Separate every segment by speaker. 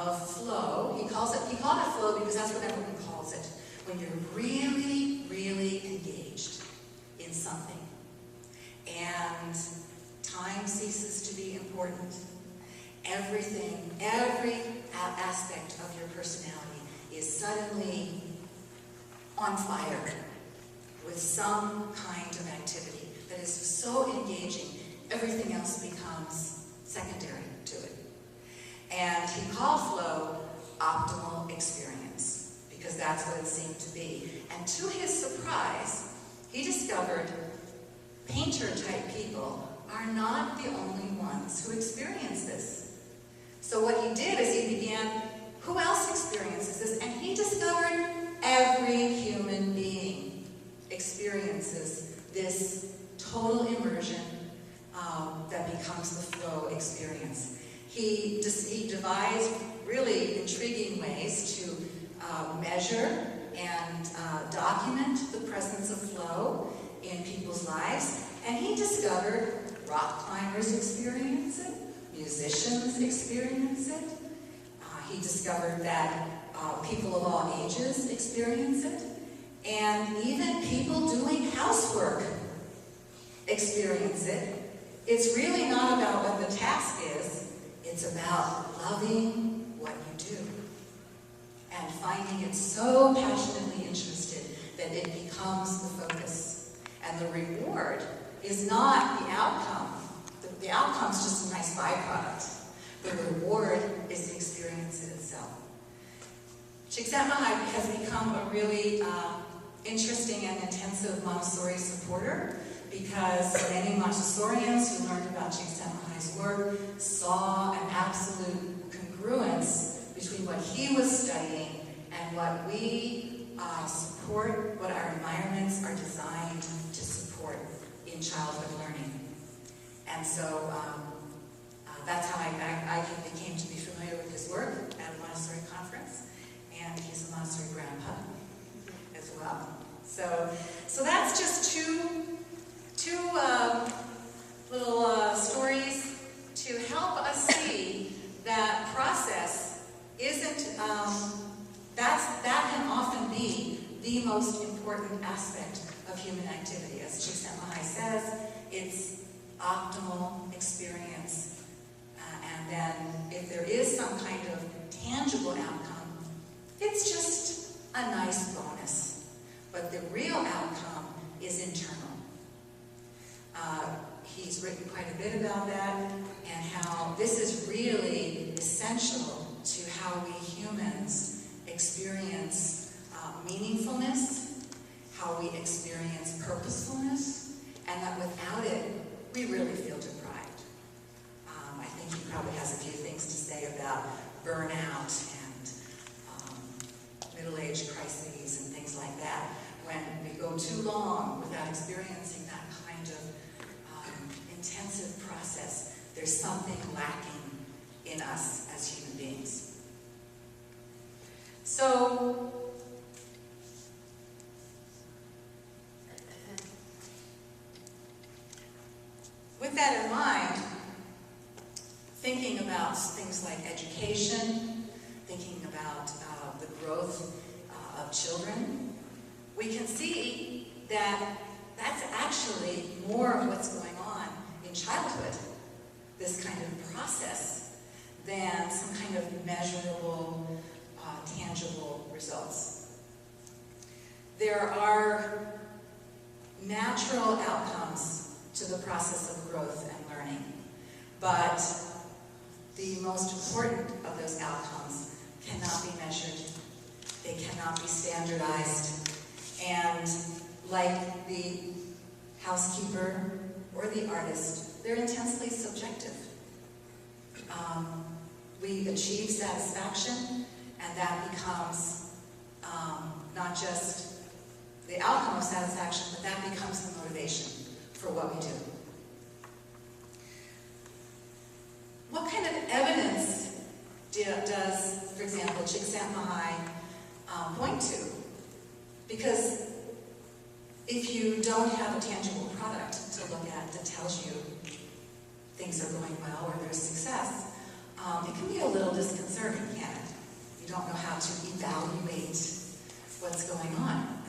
Speaker 1: of flow. He called it flow because that's what everyone calls it. When you're really, really engaged in something. And time ceases to be important. Everything, every aspect of your personality is suddenly on fire with some kind of activity that is so engaging, everything else becomes secondary to it. And he called flow optimal experience, because that's what it seemed to be. And to his surprise, he discovered painter-type people are not the only ones who experience this. So what he did is he began, who else experiences this? And he discovered every human being experiences this total immersion that becomes the flow experience. He devised really intriguing ways to measure and document the presence of flow in people's lives. And he discovered rock climbers experience it, musicians experience it. He discovered that people of all ages experience it. And even people doing housework experience it. It's really not about what the task is. It's about loving what you do and finding it so passionately interested that it becomes the focus. And the reward is not the outcome. The outcome is just a nice byproduct. The reward is the experience in itself. Csikszentmihalyi has become a really interesting and intensive Montessori supporter, because many Montessorians who learned about Csikszentmihalyi's work saw an absolute congruence between what he was studying and what we support, what our environments are designed to support in childhood learning. And so that's how I became to be familiar with his work at a Montessori conference, and he's a Montessori grandpa as well. So that's just two little stories to help us see that process isn't, that can often be the most important aspect of human activity. As Csikszentmihalyi says, it's optimal experience. And then if there is some kind of tangible outcome, it's just a nice bonus. But the real outcome is internal. He's written quite a bit about that, and how this is really essential to how we humans experience meaningfulness, how we experience purposefulness, and that without it, we really feel deprived. I think he probably has a few things to say about burnout and middle-age crises and things like that. When we go too long without experiencing that kind of intensive process, there's something lacking in us as human beings. So, with that in mind, thinking about things like education, thinking about the growth of children, we can see that that's actually more of what's going on in childhood, this kind of process, than some kind of measurable, tangible results. There are natural outcomes to the process of growth and learning, but the most important of those outcomes cannot be measured. They cannot be standardized. And like the housekeeper or the artist, they're intensely subjective. We achieve satisfaction, and that becomes not just the outcome of satisfaction, but that becomes the motivation for what we do. What kind of evidence does, for example, Csikszentmihalyi point to? Because if you don't have a tangible product to look at that tells you things are going well or there's success, it can be a little disconcerting, can't it? You don't know how to evaluate what's going on.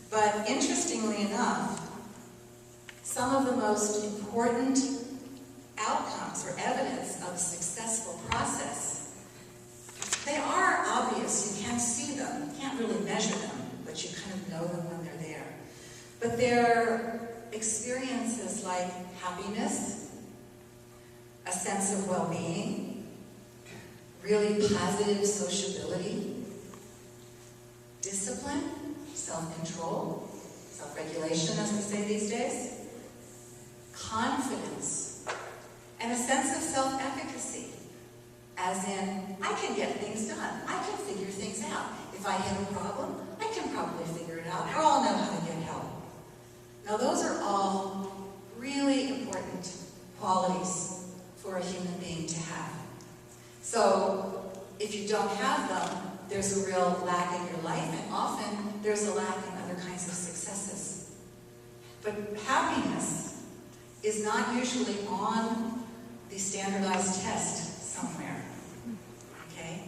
Speaker 1: But interestingly enough, some of the most important outcomes or evidence of a successful process, they are obvious. You can see them. You can't really measure them, but you kind of know them when they're there. But they're experiences like happiness, a sense of well-being, really positive sociability, discipline, self-control, self-regulation, as we say these days, confidence, and a sense of self-efficacy, as in, I can get things done. I can figure things out. If I have a problem, I can probably figure it out, or I'll know how to get help. Now, those are all really important qualities for a human being to have. So, if you don't have them, there's a real lack in your life, and often there's a lack in other kinds of successes. But happiness is not usually on the standardized test somewhere, okay?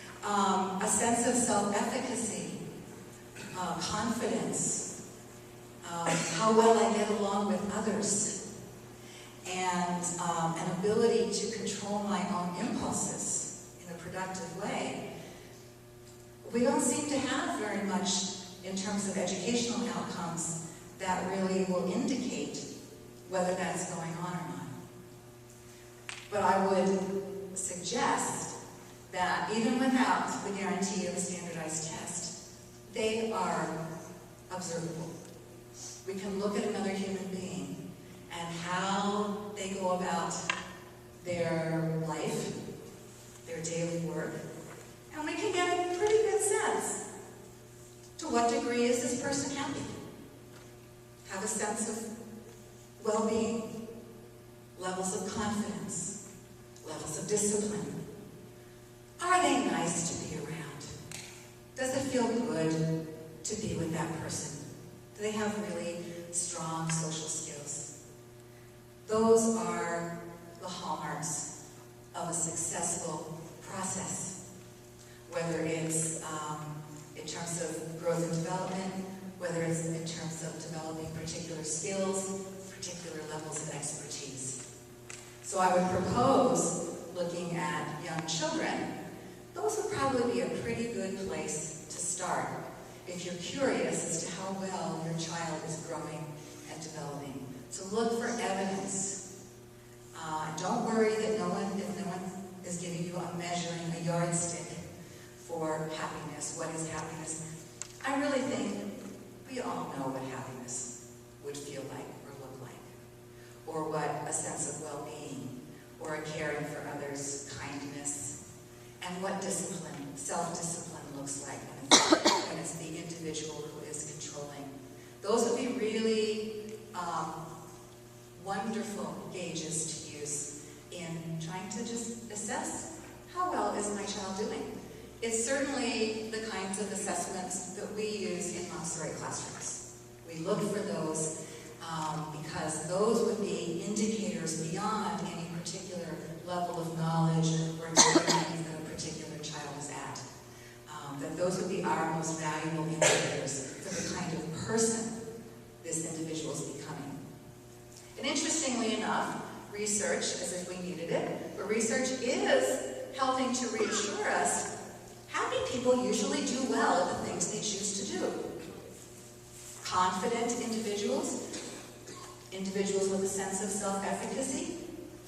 Speaker 1: A sense of self-efficacy, confidence, how well I get along with others, and an ability to control my own impulses in a productive way. We don't seem to have very much in terms of educational outcomes that really will indicate whether that's going on or not. But I would suggest that even without the guarantee of a standardized test, they are observable. We can look at another human being and how they go about their life, their daily work, and we can get a pretty good sense. To what degree is this person happy? Have a sense of well-being, levels of confidence, levels of discipline. Are they nice to be around? Does it feel good to be with that person? Do they have really strong social skills? Those are the hallmarks of a successful process. Whether it's in terms of growth and development, whether it's in terms of developing particular skills, particular levels of expertise. So I would propose looking at young children. Those would probably be a pretty good place to start if you're curious as to how well your child is growing and developing. So look for evidence. Don't worry that if no one is giving you a measuring, a yardstick for happiness. What is happiness? I really think we all know what happiness would feel like or look like, or what a sense of well-being, or a caring for others, kindness, and what discipline, self-discipline looks like when it's the individual who is controlling. Those would be really wonderful gauges to use in trying to just assess how well is my child doing. It's certainly the kinds of assessments that we use in Montessori classrooms. We look for those because those would be indicators beyond any particular level of knowledge or experience that a particular child is at. That those would be our most valuable indicators for the kind of person this individual is becoming. And interestingly enough, research, as if we needed it, but research is helping to reassure us happy people usually do well at the things they choose to do. Confident individuals, individuals with a sense of self-efficacy,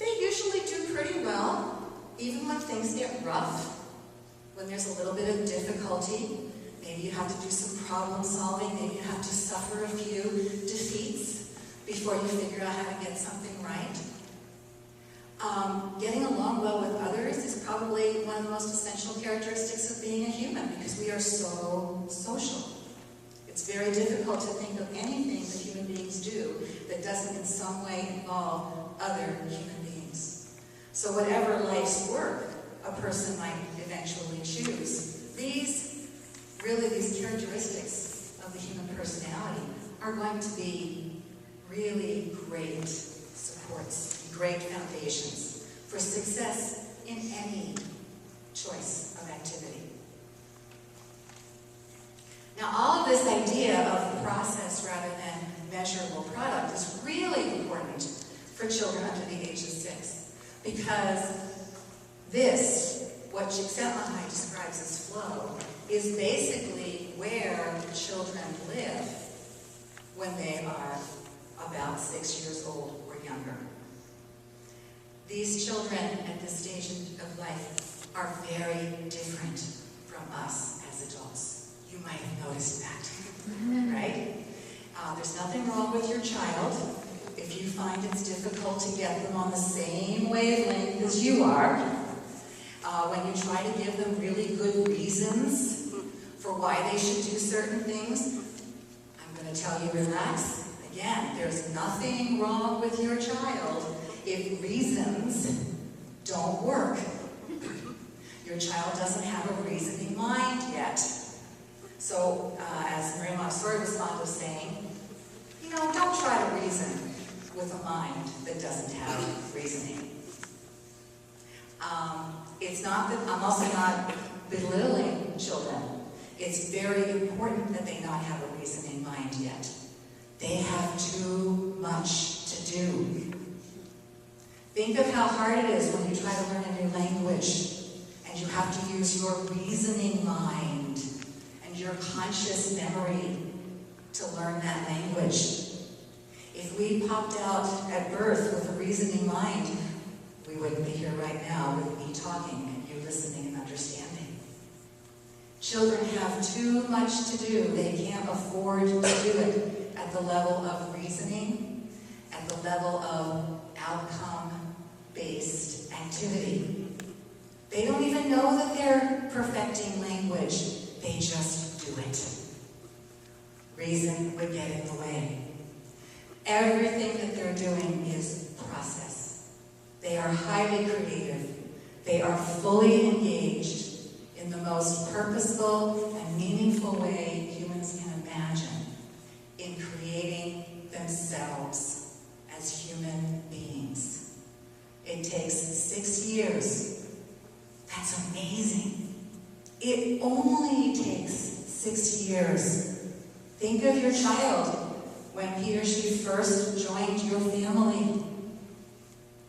Speaker 1: they usually do pretty well, even when things get rough, when there's a little bit of difficulty. Maybe you have to do some problem solving, maybe you have to suffer a few defeats before you figure out how to get something right. Getting along well with others is probably one of the most essential characteristics of being a human, because we are so social. It's very difficult to think of anything that human beings do that doesn't in some way involve other human beings. So whatever life's work a person might eventually choose, these characteristics of the human personality are going to be really great supports, great foundations for success in any choice of activity. Now, all of this idea of process rather than measurable product is really important for children under the age of 6, because this, what Csikszentmihalyi describes as flow, is basically where the children live when they are about 6 years old or younger. These children at this stage of life are very different from us as adults. You might have noticed that, right? There's nothing wrong with your child if you find it's difficult to get them on the same wavelength as you are. When you try to give them really good reasons for why they should do certain things, I'm going to tell you, relax. Again, there's nothing wrong with your child if reasons don't work. Your child doesn't have a reasoning mind yet. So, as Maria Montessori was saying, don't try to reason with a mind that doesn't have reasoning. It's not that I'm also not belittling children. It's very important that they not have a reasoning mind yet. They have too much to do. Think of how hard it is when you try to learn a new language and you have to use your reasoning mind and your conscious memory to learn that language. If we popped out at birth with a reasoning mind, we wouldn't be here right now with me talking and you listening and understanding. Children have too much to do. They can't afford to do it at the level of reasoning, at the level of outcome-based activity. They don't even know that they're perfecting language. They just do it. Reason would get in the way. Everything that they're doing is process. They are highly creative. They are fully engaged in the most purposeful and meaningful way humans can imagine in creating themselves as human beings. It takes 6 years. That's amazing. It only takes 6 years. Think of your child when he or she first joined your family.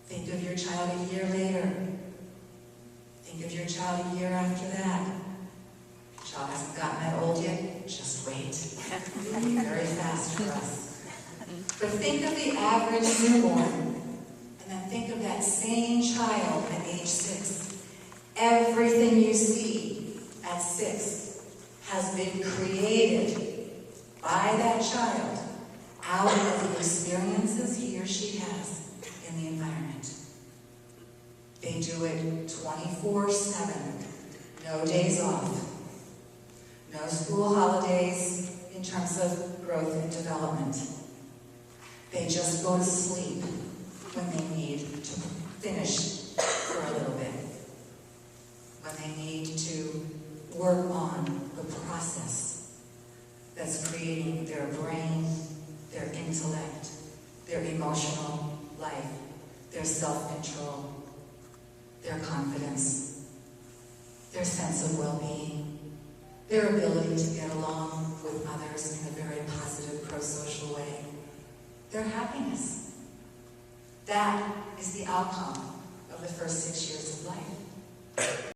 Speaker 1: Think of your child a year later. Think of your child a year after that. The child hasn't gotten that old yet. Just wait. It'll be very fast for us. But think of the average newborn, and then think of that same child at age 6. Everything you see at 6 has been created by that child out of the experiences he or she has in the environment. They do it 24/7, no days off, no school holidays in terms of growth and development. They just go to sleep when they need to finish for a little bit, when they need to work on the process that's creating their brain, their intellect, their emotional life, their self-control, their confidence, their sense of well-being, their ability to get along with others in a very positive, pro-social way, their happiness. That is the outcome of the first 6 years of